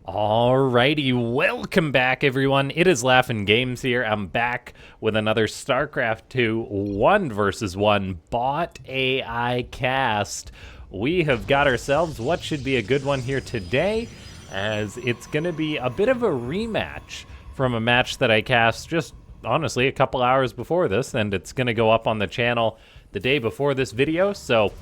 Alrighty, welcome back everyone. It is LaughNgamez here. I'm back with another Starcraft 2 1 versus 1 bot AI cast. We have got ourselves what should be a good one here today, as it's going to be a bit of a rematch from a match that I cast just honestly a couple hours before this, and it's going to go up on the channel the day before this video. So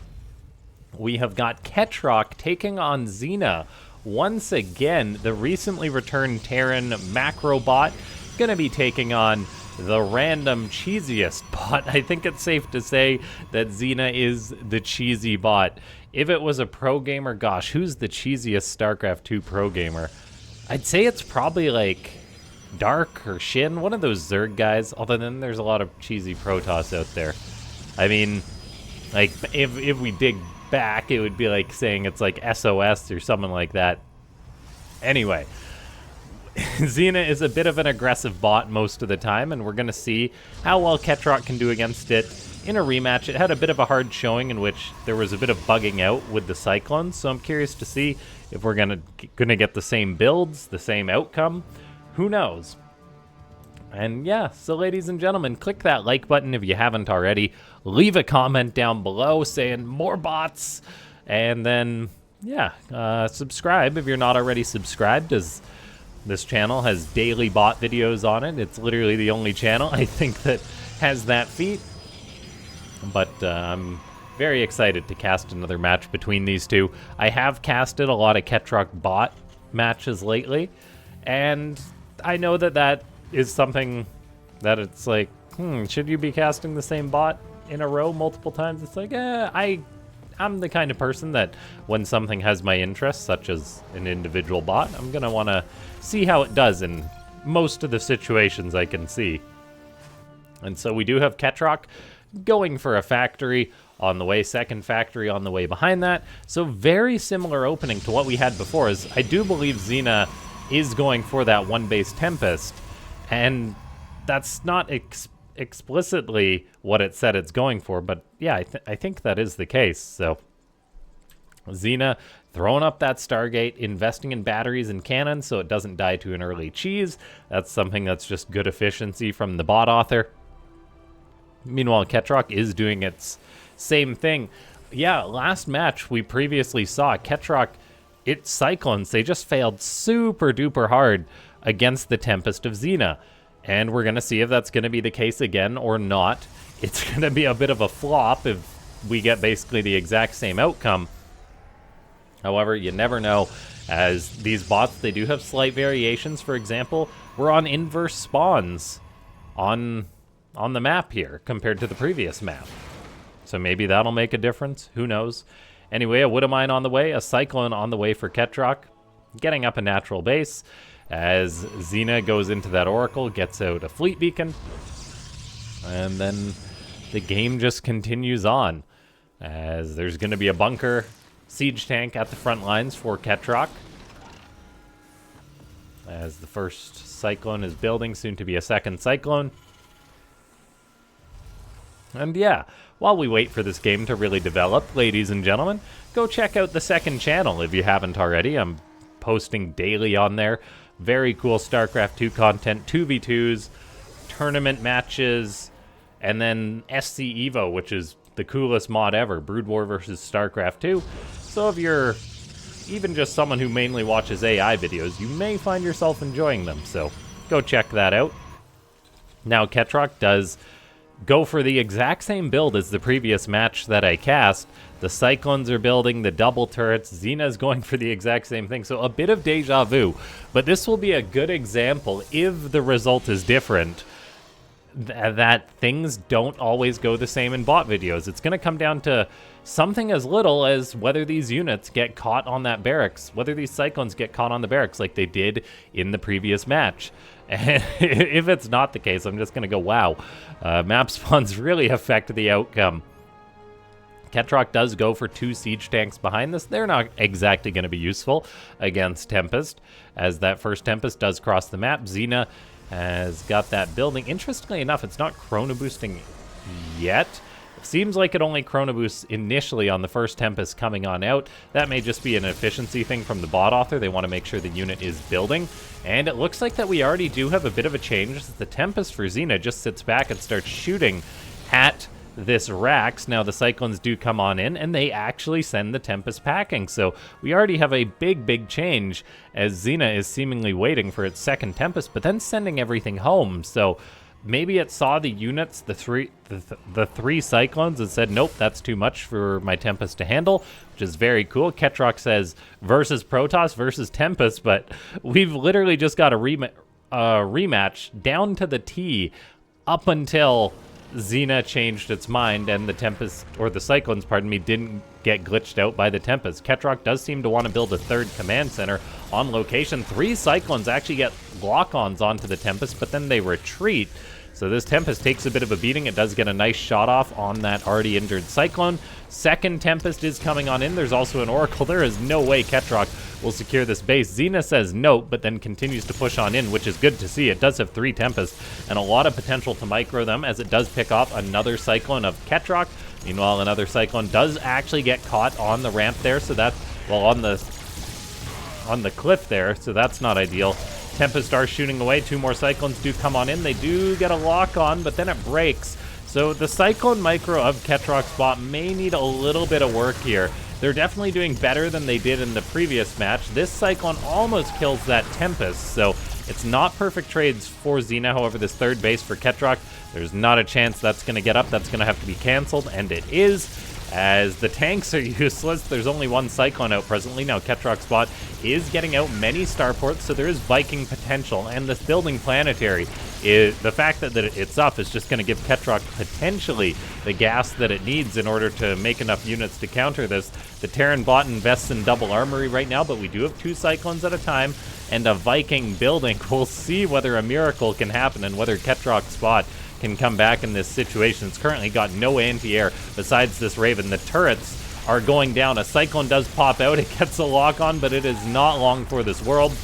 we have got Ketroc taking on Xena. Once again, the recently returned Terran macro bot gonna be taking on the random cheesiest bot. I think it's safe to say that Xena is the cheesy bot. If it was a pro gamer, gosh, who's the cheesiest StarCraft 2 pro gamer? I'd say it's probably like Dark or Shin, one of those Zerg guys, although then there's a lot of cheesy Protoss out there. I mean, like, if we dig back, it would be like saying it's like SOS or something like that. Anyway, Xena is a bit of an aggressive bot most of the time, and we're going to see how well Ketroc can do against it in a rematch. It had a bit of a hard showing in which there was a bit of bugging out with the Cyclones, so I'm curious to see if we're gonna get the same builds, the same outcome. Who knows? And yeah, so ladies and gentlemen, click that like button if you haven't already. Leave a comment down below saying more bots. And then, yeah, subscribe if you're not already subscribed, as this channel has daily bot videos on it. It's literally the only channel, I think, that has that feat. But I'm very excited to cast another match between these two. I have casted a lot of Ketroc bot matches lately, and I know that is something that it's like, should you be casting the same bot in a row multiple times? It's like, I'm the kind of person that when something has my interest, such as an individual bot, I'm gonna want to see how it does in most of the situations I can see. And so we do have Ketroc going for a factory on the way, second factory on the way behind that. So very similar opening to what we had before, as I do believe Xena is going for that one base Tempest. And that's not explicitly what it said it's going for, but yeah, I think that is the case. So Xena throwing up that Stargate, investing in batteries and cannons so it doesn't die to an early cheese. That's something that's just good efficiency from the bot author. Meanwhile, Ketroc is doing its same thing. Yeah, last match we previously saw Ketroc, its Cyclones, they just failed super duper hard against the Tempest of Xena. And we're going to see if that's going to be the case again or not. It's going to be a bit of a flop if we get basically the exact same outcome. However, you never know, as these bots, they do have slight variations. For example, we're on inverse spawns on the map here compared to the previous map. So maybe that'll make a difference. Who knows? Anyway, a Widowmine on the way, a Cyclone on the way for Ketroc, getting up a natural base. As Xena goes into that Oracle, gets out a Fleet Beacon, and then the game just continues on, as there's going to be a bunker siege tank at the front lines for Ketroc, as the first Cyclone is building, soon to be a second Cyclone. And yeah, while we wait for this game to really develop, ladies and gentlemen, go check out the second channel if you haven't already. I'm posting daily on there. Very cool StarCraft 2 content, 2v2s, tournament matches, and then SC Evo, which is the coolest mod ever, Brood War versus StarCraft 2. So if you're even just someone who mainly watches AI videos, you may find yourself enjoying them, so go check that out. Now, Ketroc does go for the exact same build as the previous match that I cast. The Cyclones are building the double turrets. Xena's going for the exact same thing. So a bit of deja vu. But this will be a good example, if the result is different, that things don't always go the same in bot videos. It's going to come down to something as little as whether these units get caught on that barracks, whether these Cyclones get caught on the barracks like they did in the previous match. And if it's not the case, I'm just going to go, wow, map spawns really affect the outcome. Ketroc does go for 2 siege tanks behind this. They're not exactly going to be useful against Tempest, as that first Tempest does cross the map. Xena has got that building. Interestingly enough, it's not chrono boosting yet. Seems like it only chrono boosts initially on the first Tempest coming on out. That may just be an efficiency thing from the bot author. They want to make sure the unit is building. And it looks like that we already do have a bit of a change. The Tempest for Xena just sits back and starts shooting at this Rax. Now the Cyclones do come on in, and they actually send the Tempest packing. So we already have a big change, as Xena is seemingly waiting for its second Tempest, but then sending everything home. So maybe it saw the units, the three Cyclones, and said, nope, that's too much for my Tempest to handle, which is very cool. Ketroc says versus Protoss versus Tempest, but we've literally just got a rematch down to the T up until Xena changed its mind and the Tempest, or the Cyclones, pardon me, didn't get glitched out by the Tempest. Ketroc does seem to want to build a third command center on location. 3 Cyclones actually get lock-ons onto the Tempest, but then they retreat. So this Tempest takes a bit of a beating. It does get a nice shot off on that already injured Cyclone. Second Tempest is coming on in. There's also an Oracle. There is no way Ketroc will secure this base. Xena says no, but then continues to push on in, which is good to see. It does have 3 Tempests and a lot of potential to micro them, as it does pick off another Cyclone of Ketroc. Meanwhile, another Cyclone does actually get caught on the ramp there, so that's, well, on the cliff there, so that's not ideal. Tempest are shooting away. 2 more Cyclones do come on in. They do get a lock on, but then it breaks. So the Cyclone micro of Ketroc's bot may need a little bit of work here. They're definitely doing better than they did in the previous match. This Cyclone almost kills that Tempest, so it's not perfect trades for Xena. However, this third base for Ketroc, there's not a chance that's going to get up. That's going to have to be canceled, and it is. As the tanks are useless, there's only 1 Cyclone out presently. Now Ketroc's bot is getting out many starports, so there is Viking potential. And this building planetary, the fact that it's up is just going to give Ketroc potentially the gas that it needs in order to make enough units to counter this. The Terran bot invests in double armory right now, but we do have 2 Cyclones at a time and a Viking building. We'll see whether a miracle can happen and whether Ketroc's bot can come back in this situation. It's currently got no anti-air besides this Raven. The turrets are going down. A Cyclone does pop out. It gets a lock on, but it is not long for this world.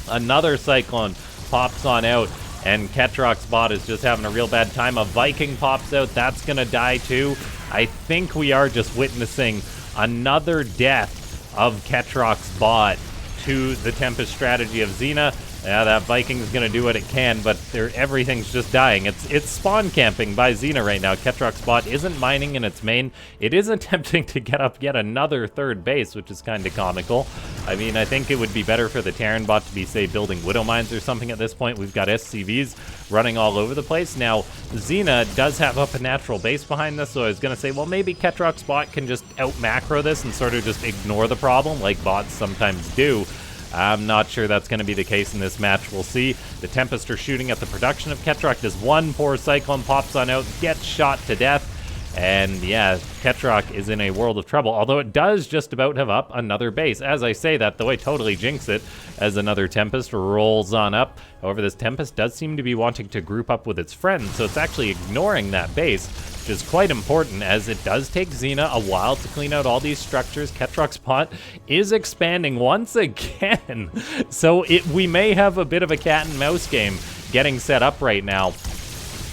Another Cyclone pops on out, and Ketroc's bot is just having a real bad time. A Viking pops out. That's going to die too. I think we are just witnessing another death of Ketroc's bot to the Tempest strategy of Xena. Yeah, that Viking's going to do what it can, but everything's just dying. It's spawn camping by Xena right now. Ketroc's bot isn't mining in its main. It is attempting to get up yet another third base, which is kind of comical. I mean, I think it would be better for the Terran bot to be, say, building Widow Mines or something at this point. We've got SCVs running all over the place. Now, Xena does have up a natural base behind this, so I was going to say, well, maybe Ketroc's bot can just out-macro this and sort of just ignore the problem, like bots sometimes do. I'm not sure that's going to be the case in this match. We'll see. The Tempest are shooting at the production of Ketroc. This one poor Cyclone pops on out, gets shot to death. And yeah, Ketroc is in a world of trouble, although it does just about have up another base. As I say that, though, I totally jinx it as another Tempest rolls on up. However, this Tempest does seem to be wanting to group up with its friends, so it's actually ignoring that base, which is quite important, as it does take Xena a while to clean out all these structures. Ketroc's bot is expanding once again, so we may have a bit of a cat and mouse game getting set up right now.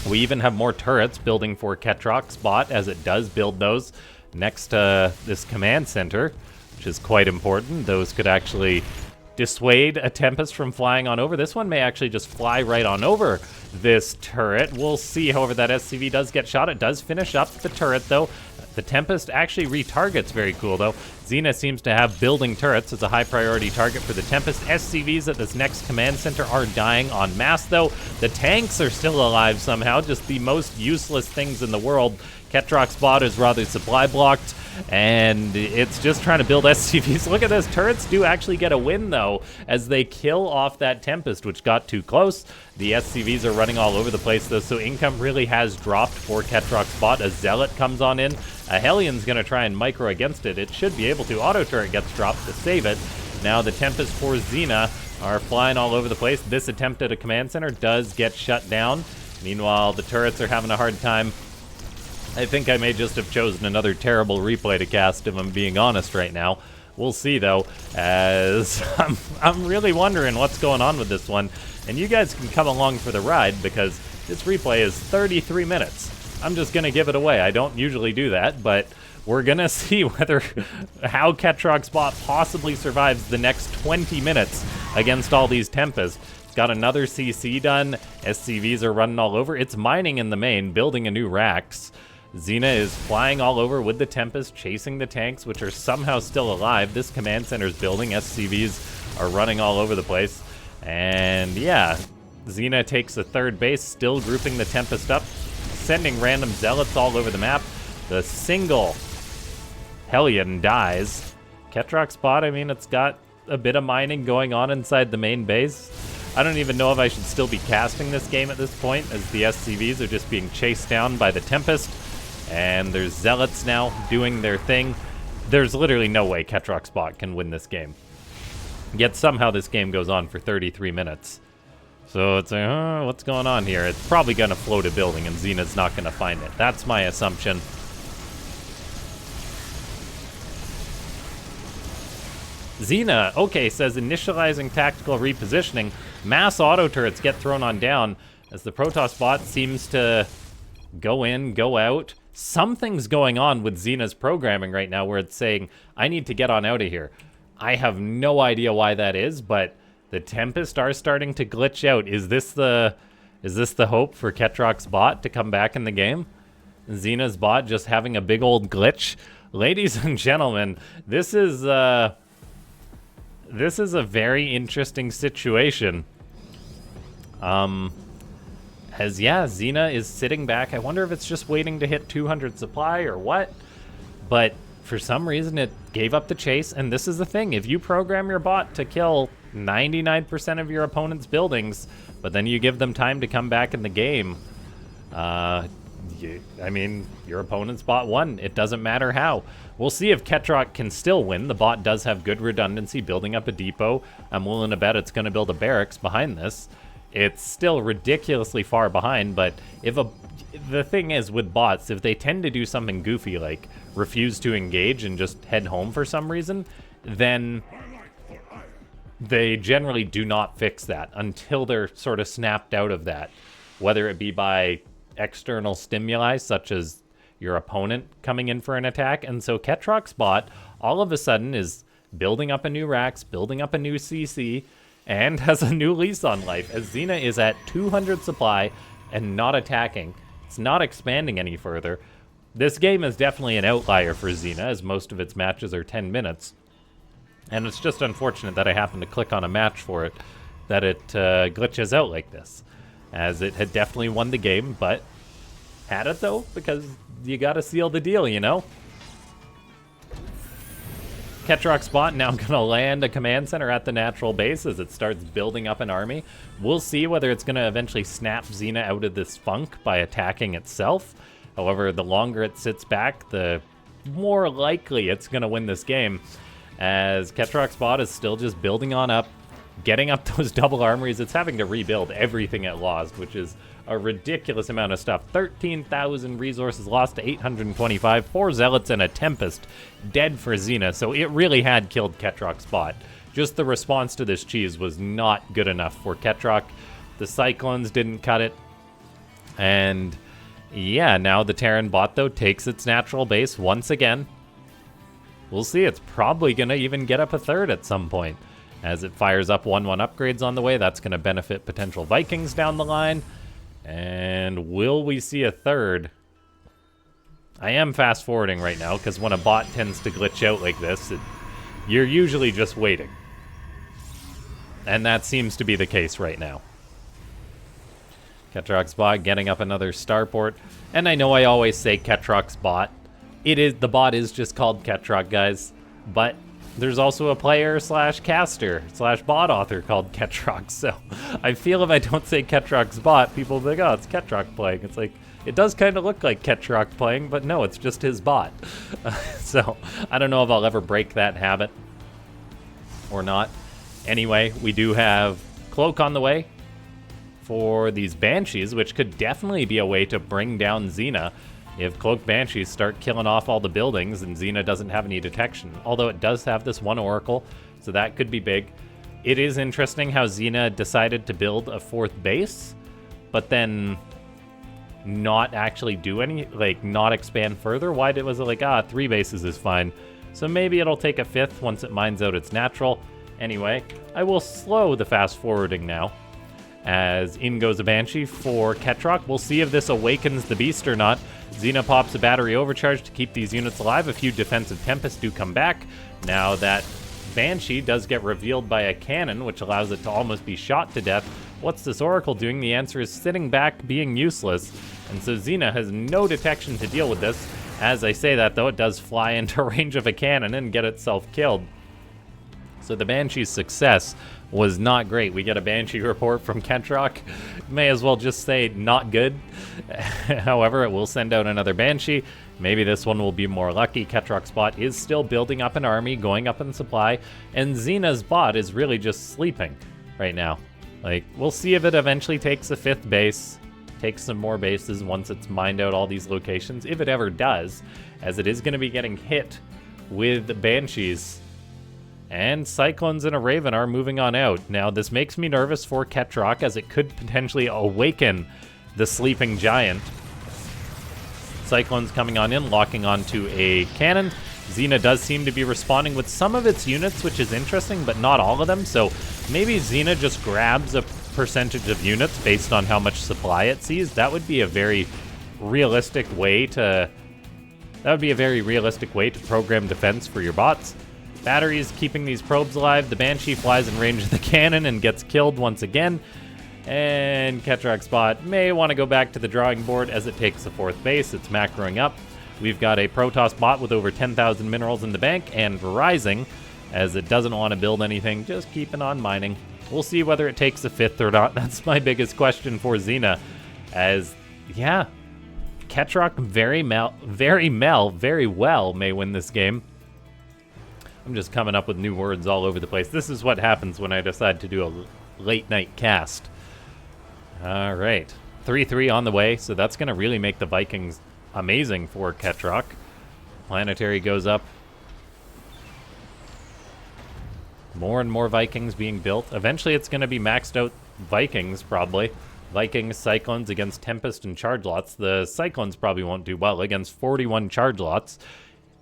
We even have more turrets building for Ketroc's bot, as it does build those next to this command center, which is quite important. Those could actually dissuade a Tempest from flying on over. This one may actually just fly right on over this turret. We'll see. However, that SCV does get shot. It does finish up the turret, though. The Tempest actually retargets. Very cool, though. Xena seems to have building turrets as a high priority target for the Tempest. SCVs at this next command center are dying en masse, though. The tanks are still alive somehow, just the most useless things in the world. Ketroc's bot is rather supply blocked, and it's just trying to build SCVs. Look at this. Turrets do actually get a win, though, as they kill off that Tempest, which got too close. The SCVs are running all over the place, though, so income really has dropped for Ketroc's bot. A Zealot comes on in. A Hellion's going to try and micro against it. It should be able to. Auto turret gets dropped to save it. Now the Tempest for Xena are flying all over the place. This attempt at a command center does get shut down. Meanwhile, the turrets are having a hard time. I think I may just have chosen another terrible replay to cast, if I'm being honest right now. We'll see, though, as I'm really wondering what's going on with this one. And you guys can come along for the ride, because this replay is 33 minutes. I'm just gonna give it away. I don't usually do that, but we're gonna see how Ketroc's bot possibly survives the next 20 minutes against all these Tempests. It's got another CC done. SCVs are running all over. It's mining in the main, building a new racks. Xena is flying all over with the Tempest, chasing the tanks, which are somehow still alive. This command center's building. SCVs are running all over the place. And yeah, Xena takes the third base, still grouping the Tempest up, sending random zealots all over the map. The single Hellion dies. Ketroc's bot, I mean, it's got a bit of mining going on inside the main base. I don't even know if I should still be casting this game at this point, as the SCVs are just being chased down by the Tempest. And there's zealots now doing their thing. There's literally no way Ketroc's bot can win this game. Yet somehow this game goes on for 33 minutes. So it's like, what's going on here? It's probably going to float a building, and Xena's not going to find it. That's my assumption. Xena, okay, says initializing tactical repositioning. Mass auto turrets get thrown on down as the Protoss bot seems to go in, go out. Something's going on with Xena's programming right now where it's saying, I need to get on out of here. I have no idea why that is, but the Tempest are starting to glitch out. Is this the hope for Ketroc's bot to come back in the game? Xena's bot just having a big old glitch? Ladies and gentlemen, this is a very interesting situation. Xena is sitting back. I wonder if it's just waiting to hit 200 supply or what. But for some reason, it gave up the chase. And this is the thing. If you program your bot to kill 99% of your opponent's buildings, but then you give them time to come back in the game, I mean, your opponent's bot won. It doesn't matter how. We'll see if Ketroc can still win. The bot does have good redundancy, building up a depot. I'm willing to bet it's going to build a barracks behind this. It's still ridiculously far behind, but the thing is with bots, if they tend to do something goofy like refuse to engage and just head home for some reason, then they generally do not fix that until they're sort of snapped out of that, whether it be by external stimuli such as your opponent coming in for an attack. And so Ketroc's bot all of a sudden is building up a new racks, building up a new CC, and has a new lease on life, as Xena is at 200 supply and not attacking. It's not expanding any further. This game is definitely an outlier for Xena, as most of its matches are 10 minutes. And it's just unfortunate that I happened to click on a match for it, that it glitches out like this, as it had definitely won the game, but had it though, because you gotta seal the deal, you know? Ketroc's bot now gonna land a command center at the natural base as it starts building up an army. We'll see whether it's gonna eventually snap Xena out of this funk by attacking itself. However, the longer it sits back, the more likely it's gonna win this game, as Ketroc's bot is still just building on up, getting up those double armories. It's having to rebuild everything it lost, which is a ridiculous amount of stuff. 13,000 resources lost to 825, 4 zealots and a Tempest dead for Xena, so it really had killed Ketroc's bot. Just the response to this cheese was not good enough for Ketroc. The Cyclones didn't cut it, and yeah, now the Terran bot though takes its natural base once again. We'll see, it's probably gonna even get up a third at some point, as it fires up 1-1 upgrades on the way. That's gonna benefit potential Vikings down the line. And will we see a third? I am fast forwarding right now, because when a bot tends to glitch out like this, you're usually just waiting. And that seems to be the case right now. Ketroc's bot getting up another starport. And I know I always say Ketroc's bot. The bot is just called Ketroc, guys. But there's also a player slash caster slash bot author called Ketroc, so I feel if I don't say Ketroc's bot, people will be like, oh, it's Ketroc playing. It's like, it does kind of look like Ketroc playing, but no, it's just his bot. So I don't know if I'll ever break that habit or not. Anyway, we do have Cloak on the way for these Banshees, which could definitely be a way to bring down Xena. If Cloak Banshees start killing off all the buildings and Xena doesn't have any detection, although it does have this one Oracle, so that could be big. It is interesting how Xena decided to build a 4th base, but then not actually do any, like, not expand further? Why was it like, 3 bases is fine? So maybe it'll take a 5th once it mines out its natural. Anyway, I will slow the fast forwarding now, as in goes a Banshee for Ketroc. We'll see if this awakens the beast or not. Xena pops a battery overcharge to keep these units alive. A few defensive Tempests do come back. Now that Banshee does get revealed by a cannon, which allows it to almost be shot to death. What's this Oracle doing? The answer is sitting back, being useless. And so Xena has no detection to deal with this. As I say that, though, it does fly into range of a cannon and get itself killed. So the Banshee's success was not great. We get a Banshee report from Ketroc. May as well just say not good. However, it will send out another Banshee. Maybe this one will be more lucky. Ketroc's bot is still building up an army, going up in supply, and Xena's bot is really just sleeping right now. Like, we'll see if it eventually takes a 5th base, takes some more bases once it's mined out all these locations, if it ever does, as it is going to be getting hit with Banshees. And Cyclones and a Raven are moving on out. Now, this makes me nervous for Ketroc, as it could potentially awaken the sleeping giant. Cyclones coming on in, locking onto a cannon. Xena does seem to be responding with some of its units, which is interesting, but not all of them. So maybe Xena just grabs a percentage of units based on how much supply it sees. That would be a very realistic way to... program defense for your bots. Batteries keeping these probes alive. The Banshee flies in range of the cannon and gets killed once again. And Ketroc's bot may want to go back to the drawing board as it takes the 4th base. It's macroing up. We've got a Protoss bot with over 10,000 minerals in the bank and rising, as it doesn't want to build anything, just keeping on mining. We'll see whether it takes a 5th or not. That's my biggest question for Xena, as, yeah, Ketroc very well may win this game. I'm just coming up with new words all over the place. This is what happens when I decide to do a late night cast. All right, 3-3 on the way, so that's going to really make the Vikings amazing for Ketroc. Planetary goes up. More and more Vikings being built. Eventually it's going to be maxed out Vikings, probably. Vikings, Cyclones against Tempest and Charge Lots. The Cyclones probably won't do well against 41 Charge Lots.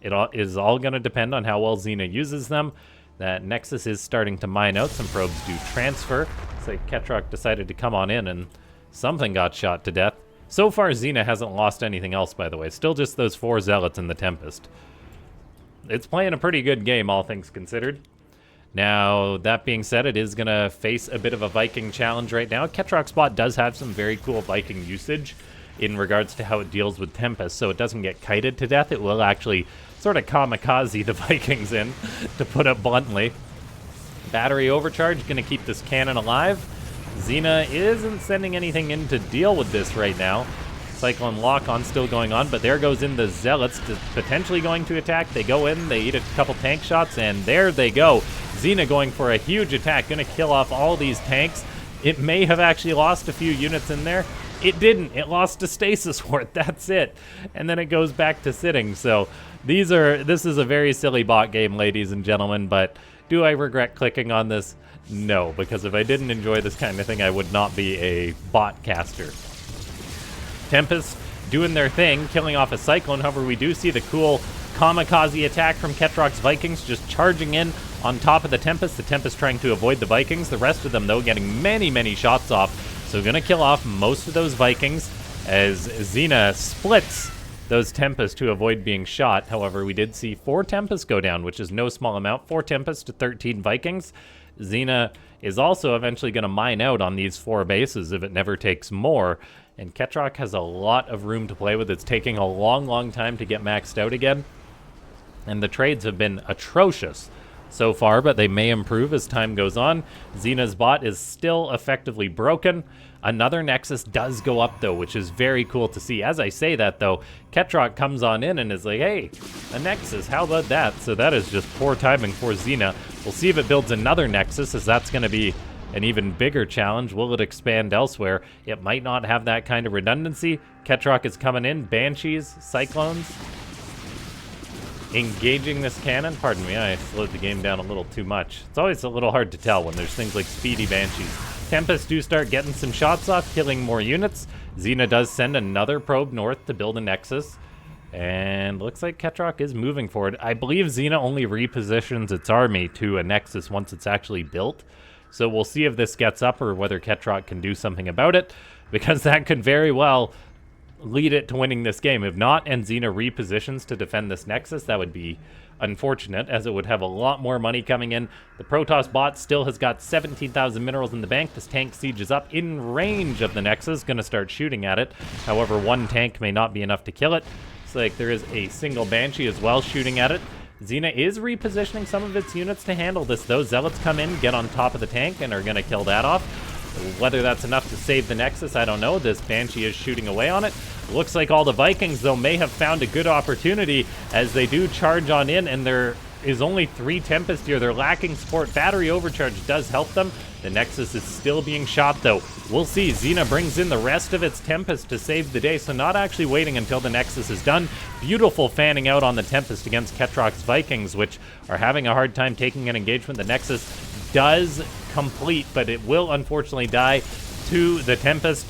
It is all going to depend on how well Xena uses them. That Nexus is starting to mine out. Some probes do transfer. It's like Ketroc decided to come on in and something got shot to death. So far, Xena hasn't lost anything else, by the way. Still just those 4 Zealots in the Tempest. It's playing a pretty good game, all things considered. Now, that being said, it is going to face a bit of a Viking challenge right now. Ketroc's bot does have some very cool Viking usage in regards to how it deals with Tempest, so it doesn't get kited to death. It will actually sort of kamikaze the Vikings in, to put it bluntly. Battery overcharge, going to keep this cannon alive. Xena isn't sending anything in to deal with this right now. Cyclone lock-on still going on, but there goes in the Zealots, potentially going to attack. They go in, they eat a couple tank shots, and there they go. Xena going for a huge attack, going to kill off all these tanks. It may have actually lost a few units in there. It didn't. It lost to Stasis Ward. That's it. And then it goes back to sitting. So this is a very silly bot game, ladies and gentlemen, but do I regret clicking on this? No, because if I didn't enjoy this kind of thing, I would not be a bot caster. Tempest doing their thing, killing off a Cyclone. However, we do see the cool kamikaze attack from Ketroc's Vikings, just charging in on top of the Tempest. The Tempest trying to avoid the Vikings. The rest of them, though, getting many, many shots off. So going to kill off most of those Vikings as Xena splits those Tempests to avoid being shot. However, we did see 4 Tempests go down, which is no small amount. 4 Tempests to 13 Vikings. Xena is also eventually going to mine out on these 4 bases if it never takes more. And Ketroc has a lot of room to play with. It's taking a long, long time to get maxed out again. And the trades have been atrocious so far, but they may improve as time goes on. Xena's bot is still effectively broken. Another Nexus does go up, though, which is very cool to see. As I say that, though, Ketroc comes on in and is like, hey, a Nexus, how about that? So that is just poor timing for Xena. We'll see if it builds another Nexus, as that's going to be an even bigger challenge. Will it expand elsewhere? It might not have that kind of redundancy. Ketroc is coming in. Banshees, Cyclones, engaging this cannon. Pardon me, I slowed the game down a little too much. It's always a little hard to tell when there's things like speedy Banshees. Tempests do start getting some shots off, killing more units. Xena does send another probe north to build a Nexus. And looks like Ketroc is moving forward. I believe Xena only repositions its army to a Nexus once it's actually built. So we'll see if this gets up or whether Ketroc can do something about it, because that could very well lead it to winning this game. If not, and Xena repositions to defend this Nexus, that would be unfortunate, as it would have a lot more money coming in. The Protoss bot still has got 17,000 minerals in the bank. This tank siege is up in range of the Nexus, gonna start shooting at it. However, one tank may not be enough to kill it. Looks like there is a single Banshee as well shooting at it. Xena is repositioning some of its units to handle this, though. Zealots come in, get on top of the tank, and are gonna kill that off. Whether that's enough to save the Nexus, I don't know. This Banshee is shooting away on it. Looks like all the Vikings, though, may have found a good opportunity as they do charge on in, and there is only 3 Tempests here. They're lacking support. Battery overcharge does help them. The Nexus is still being shot, though. We'll see. Xena brings in the rest of its Tempest to save the day, so not actually waiting until the Nexus is done. Beautiful fanning out on the Tempest against Ketroc's Vikings, which are having a hard time taking an engagement. The Nexus does complete, but it will unfortunately die to the Tempest.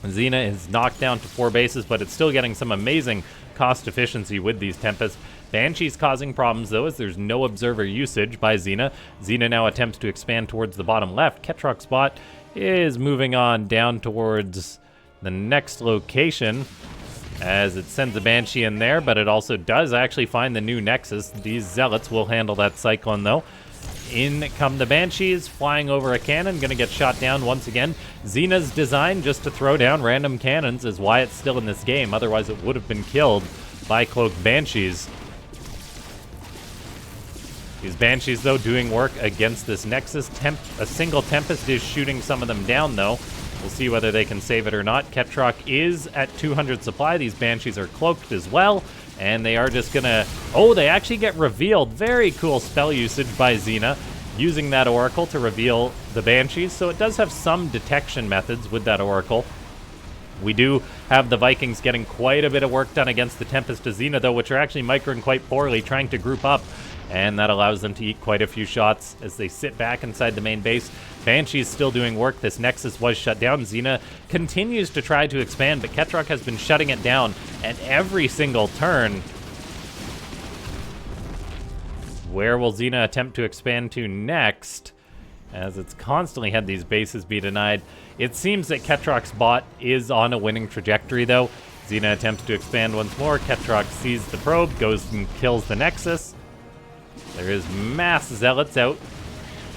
Xena is knocked down to 4 bases, but it's still getting some amazing cost efficiency with these Tempests. Banshee's causing problems, though, as there's no observer usage by Xena. Xena now attempts to expand towards the bottom left. Ketroc's bot is moving on down towards the next location as it sends a Banshee in there, but it also does actually find the new Nexus. These Zealots will handle that Cyclone, though. In come the Banshees, flying over a cannon, gonna get shot down once again. Xena's design just to throw down random cannons is why it's still in this game, otherwise it would have been killed by Cloaked Banshees. These Banshees, though, doing work against this Nexus. A single Tempest is shooting some of them down, though. We'll see whether they can save it or not. Ketroc is at 200 supply. These Banshees are cloaked as well. And they are just gonna... Oh, they actually get revealed. Very cool spell usage by Xena, using that Oracle to reveal the Banshees. So it does have some detection methods with that Oracle. We do have the Vikings getting quite a bit of work done against the Tempest of Xena, though, which are actually microing quite poorly, trying to group up. And that allows them to eat quite a few shots as they sit back inside the main base. Banshee's still doing work. This Nexus was shut down. Xena continues to try to expand, but Ketroc has been shutting it down at every single turn. Where will Xena attempt to expand to next? As it's constantly had these bases be denied. It seems that Ketroc's bot is on a winning trajectory, though. Xena attempts to expand once more. Ketroc sees the probe, goes and kills the Nexus. There is mass Zealots out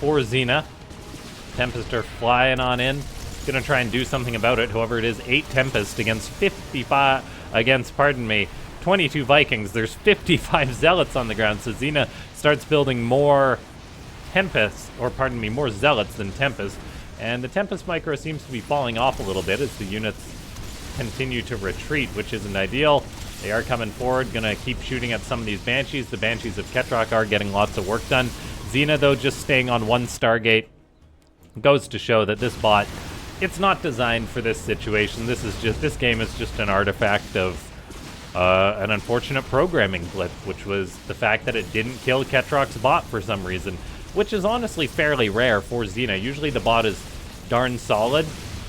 for Xena. Tempests are flying on in. Gonna try and do something about it. However, it is 8 Tempests against 55, against, pardon me, 22 Vikings. There's 55 Zealots on the ground, so Xena starts building more Tempests, or pardon me, more Zealots than Tempests. And the Tempest micro seems to be falling off a little bit as the units continue to retreat, which isn't ideal. They are coming forward, gonna keep shooting at some of these Banshees. The Banshees of Ketroc are getting lots of work done. Xena, though, just staying on one Stargate. Goes to show that this bot, it's not designed for this situation. This game is just an artifact of an unfortunate programming blip, which was the fact that it didn't kill Ketroc's bot for some reason, which is honestly fairly rare for Xena. Usually the bot is darn solid.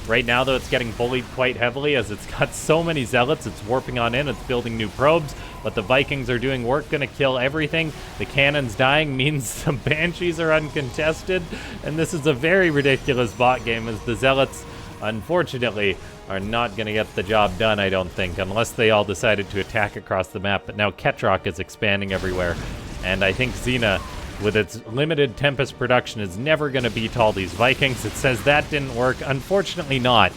Right now, though, it's getting bullied quite heavily as it's got so many Zealots. It's warping on in. It's building new probes, but the Vikings are doing work, going to kill everything. The cannons dying means the Banshees are uncontested, and this is a very ridiculous bot game as the Zealots, unfortunately, are not going to get the job done, I don't think, unless they all decided to attack across the map. But now Ketroc is expanding everywhere, and I think Xena, with its limited Tempest production, is never going to beat all these Vikings. It says that didn't work. Unfortunately not.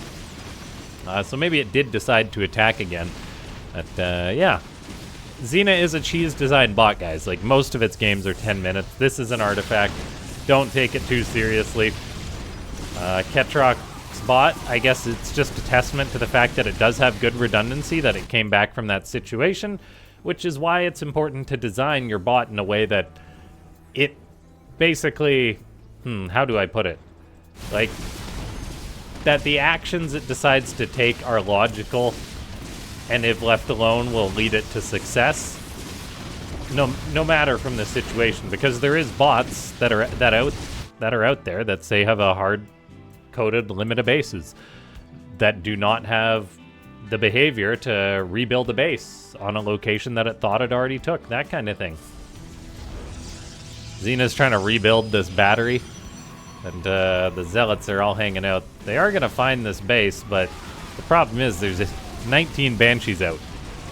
So maybe it did decide to attack again. But, yeah. Xena is a cheese-designed bot, guys. Like, most of its games are 10 minutes. This is an artifact. Don't take it too seriously. Ketroc's bot, I guess it's just a testament to the fact that it does have good redundancy, that it came back from that situation, which is why it's important to design your bot in a way that it basically, how do I put it? Like, that the actions it decides to take are logical, and if left alone will lead it to success. No matter from the situation, because there is bots that are out there that say have a hard hard-coded limit of bases that do not have the behavior to rebuild a base on a location that it thought it already took, that kind of thing. Xena's trying to rebuild this battery, and the Zealots are all hanging out. They are going to find this base, but the problem is there's 19 Banshees out.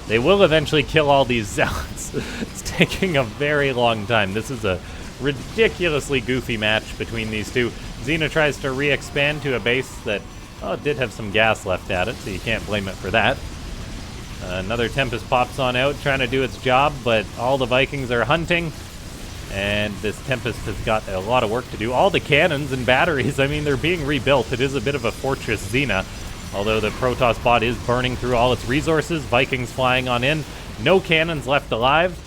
They will eventually kill all these Zealots. It's taking a very long time. This is a ridiculously goofy match between these two. Xena tries to re-expand to a base that, oh, did have some gas left at it, so you can't blame it for that. Another Tempest pops on out, trying to do its job, but all the Vikings are hunting, and this Tempest has got a lot of work to do. All the cannons and batteries, I mean, they're being rebuilt. It is a bit of a fortress Xena, although the Protoss bot is burning through all its resources. Vikings flying on in. No cannons left alive.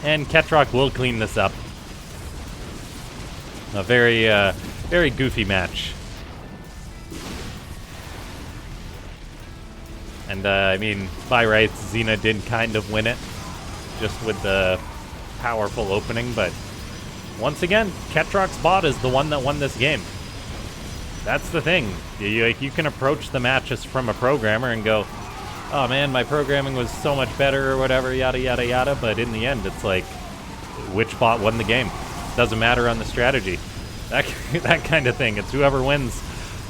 And Ketroc will clean this up. A very, very goofy match. And, I mean, by rights, Xena did kind of win it, just with the powerful opening, but once again, Ketroc's bot is the one that won this game. That's the thing. You can approach the match just from a programmer and go, oh man, my programming was so much better or whatever, yada, yada, yada, but in the end, it's like, which bot won the game? Doesn't matter on the strategy. That kind of thing. It's whoever wins.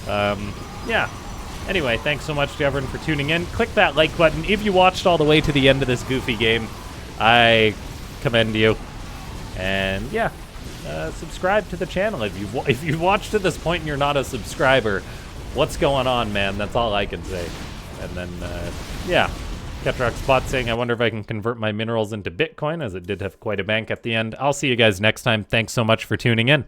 Yeah. Anyway, thanks so much to everyone for tuning in. Click that like button. If you watched all the way to the end of this goofy game, I commend you. And yeah, subscribe to the channel. If you've watched to this point and you're not a subscriber, what's going on, man? That's all I can say. And then, yeah, Ketroc's bot saying, I wonder if I can convert my minerals into Bitcoin, as it did have quite a bank at the end. I'll see you guys next time. Thanks so much for tuning in.